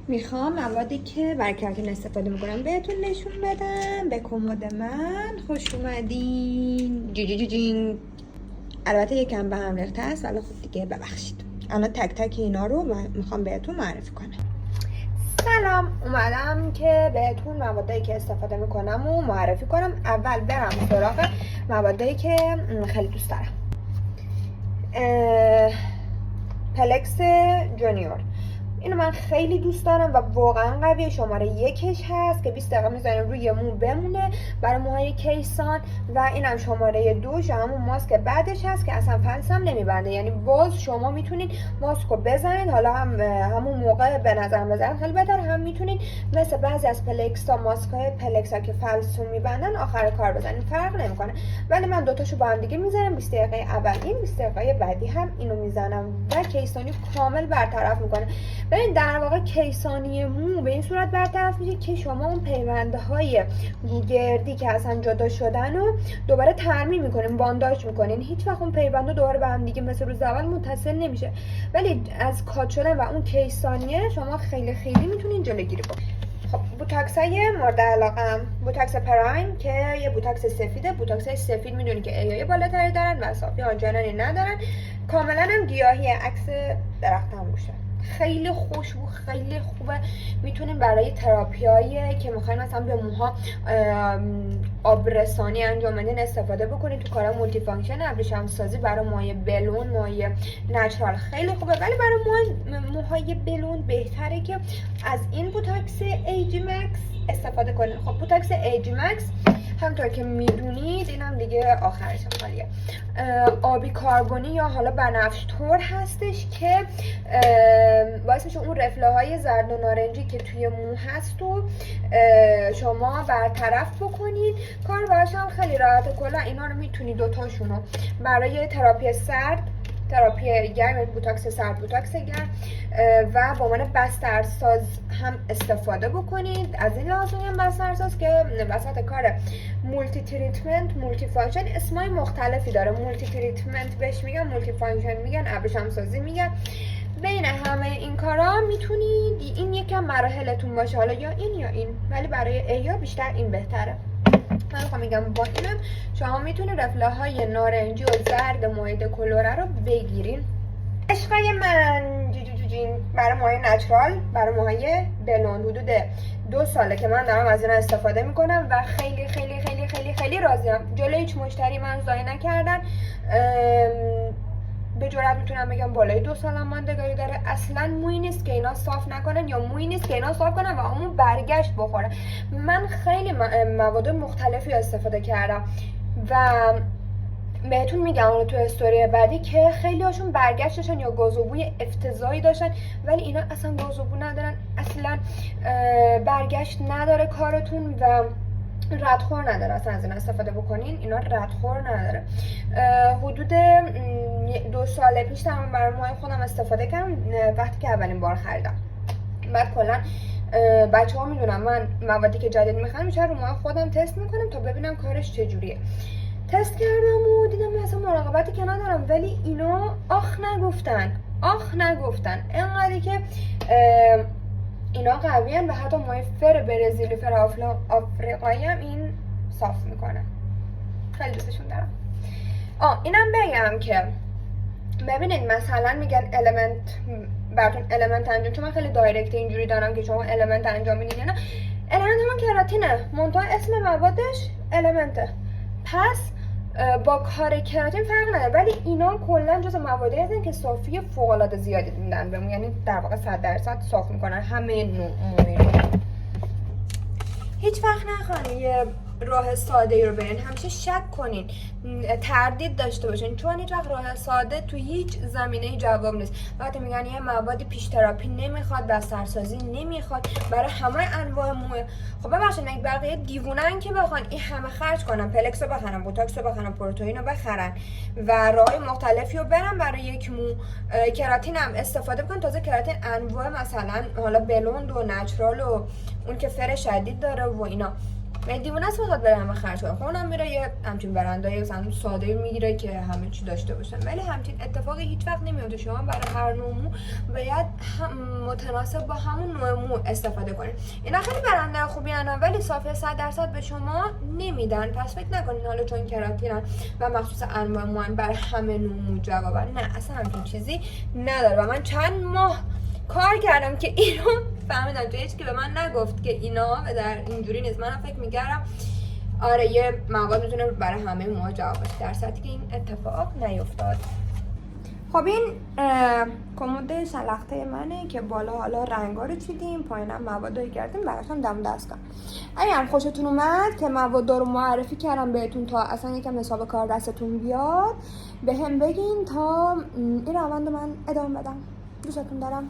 میخوام موادی که برای کراتین استفاده میکنم بهتون نشون بدم. به کمد من خوش اومدین. جین. البته یکم به هم ریخته است ولی خب دیگه ببخشید. الان تک تک اینا رو میخوام بهتون معرفی کنم. سلام، اومدم که بهتون موادی که استفاده میکنم و معرفی کنم. اول برم سراغ موادی که خیلی دوست دارم. پلکس جونیور، اینو من خیلی دوست دارم و واقعا قویه. شماره 1 هست که 20 دقیقه میذاریم روی مو بمونه برای موهای کیسان، و اینم شماره 2 همون ماسک بعدش هست که اصلا فلس هم نمیبنده، یعنی باز شما میتونید ماسکو بزنید، حالا هم همون موقع به نظر بزنید خیلی بهتر، هم میتونید مثل بعضی از پلکس ها ماسک های پلکس ها که فلس رو میبندن آخر کار بزنید، فرق نمیکنه. ولی من دوتاشو با هم دیگه میذارم، 20 دقیقه اول این، 20 دقیقه بعدی هم اینو میزنم و کیسانی کامل برطرف میکنه. ببین در واقع کیسانی مو به این صورت برطرف میشه که شما اون پیونده های گردی که اصلا جدا شدن رو دوباره ترمیم میکنین، بانداژ میکنین، هیچ وقت اون پیونده دوباره به هم دیگه مثل روز اول متصل نمیشه. ولی از کات شدن و اون کیسانیه شما خیلی میتونین جلوگیری کنین. خب بوتاکس های مورد علاقم، بوتاکس پرایم که یه بوتاکس سفیده. بوتاکس های سفید میدونی که ایای بالاتری دارن و صافی آنچنانی ندارن، کاملا هم گیاهی، عکس درخت هم باشه. خیلی خوشبو، خیلی خوبه. میتونیم برای تراپیایی که میخواین مثلا به موها آبرسانی انجام بدین استفاده بکنید. تو کارا مولتی فانکشن ابریشم سازی برای موهای بلون، موهای نچرال خیلی خوبه، ولی برای موهای بلون بهتره که از این بوتاکس ایجی مکس استفاده کنید. خب بوتاکس ایجی مکس همونطور که میدونید اینم دیگه آخرش خالیه، آبی کربونی یا حالا بنفش طور هستش که باعث میشه اون رفله های زرد و نارنجی که توی مو هست و شما برطرف بکنید. کار براش هم خیلی راحته. کلا اینا رو میتونید دوتاشونو برای تراپی سرد، تراپی گرم، بوتاکس سرد، بوتاکس گرم و با عنوان بسترساز هم استفاده بکنید. از این لحاظ هم بسترساز که وسط کار مولتی تریتمنت، مولتی فانکشن اسمای مختلفی داره. مولتی تریتمنت بهش میگن، مولتی فانکشن میگن، ابریشم سازی میگن. بین همه این کارا میتونید این یکم مراحلتون باشه، حالا یا این یا این، ولی برای ایا بیشتر این بهتره. من میخوام میگم با اینم شما میتونید رفله های نارنجی و زرد مورد کلوره رو بگیرین. عشقای من برای موهای نچرال، برای موهای بلوند حدود 2 ساله که من دارم از اینا استفاده میکنم و خیلی راضیم. جلوی هیچ مشتری من ضایع نکردن. به جرات میتونم بگم بالای 2 سال هم ماندگاری داره. اصلا مویی نیست که اینا صاف نکنن یا مویی نیست که اینا صاف کنن و همون برگشت بخوره. من خیلی مواد مختلفی استفاده کردم و بهتون میگم اون تو استوری بعدی که خیلی هاشون برگشت داشتن یا گازوبوی افتضاحی داشتن، ولی اینا اصلا گازوبو ندارن، اصلا برگشت نداره کارتون و ردخور نداره. اصلا از این استفاده بکنین، اینا ردخور نداره. حدود 2 سال پیش تمام برای موهای خودم استفاده کردم وقتی که اولین بار خریدم. بعد کلا بچه ها میدونم من موادی که جدید میخوام میشه رو موهای خودم تست میکنم تا ببینم کارش چجوریه. تست کردم و دیدم مثلا مراقبتی که ندارم، ولی اینا آخ نگفتن انقدری که اینا قویان و حتی موهای فر برزیلی، فر آفریقایی هم این صاف میکنه. خیلی دوستشون دارم. اینم بگم که ببینید مثلا میگن المنت براتون المنت انجام، چون من خیلی دایرکت اینجوری دارم که شما المنت انجام میدین. نه، المنت همون کراتینه، منتها اسم موادش المنته، پس با کار کراتین فرق نداره. ولی اینا کلا جز موادی هستن که صافی فوق العاده زیادی میدن بهمون، یعنی در واقع 100% صاف میکنن همه نوع موی رو. هیچ وقت نخواین یه راه ساده ای رو برین، همیشه شک کنین، تردید داشته باشین، چون هیچ وقت راه ساده تو هیچ زمینه‌ای جواب نیست. وقتی میگن یه موادی پیش تراپی نمیخواد، بسترسازی نمیخواد، برای همه انواع موه، خب ببخشید اگه بقیه دیوونن که بخوان این همه خرج کنن، پلکس رو بخرن، بوتاکس رو بخرن، پروتئین رو بخرن و راههای مختلفی رو برن برای یک مو، کراتین هم استفاده بکنن. تازه کراتین انواع مثلا حالا بلوند و نچرال و اون که فر شدید داره و اینا، من دیوونه است بخواد بره همه خرج کنه. خب اونم میره یه همچین برندای مثلا ساده میگیره که همه چی داشته باشه. ولی همچین اتفاقی هیچ وقت نمیفته. شما برای هر نوع مو باید متناسب با همون نوع مو استفاده کنید. اینا خیلی برنده خوبی هستن ولی صافی 100% به شما نمیدن. پس فکر نکنین حالا چون کراتینن و مخصوص انواع مو بر همه نوع مو جوابن. نه اصلا همچین چیزی نداره. و من چند ماه کار کردم که اینو فهمیدم. تو هیچ که به من نگفت که اینا در اینجوری نیست. من فکر میکردم آره یه مواد میتونه برای همه موها جواب باشه، در صورتی که این اتفاق نیفتاد. خب این کمد شلخته منه که بالا حالا رنگا رو چیدیم، پایینم موادایی کردیم براشون دم دستم. اگر خوشتون اومد که مواد رو معرفی کردم بهتون تا اصلا یکم حساب کار دستتون بیاد به هم بگین تا این روند من ادامه بدم. دوستتون دارم.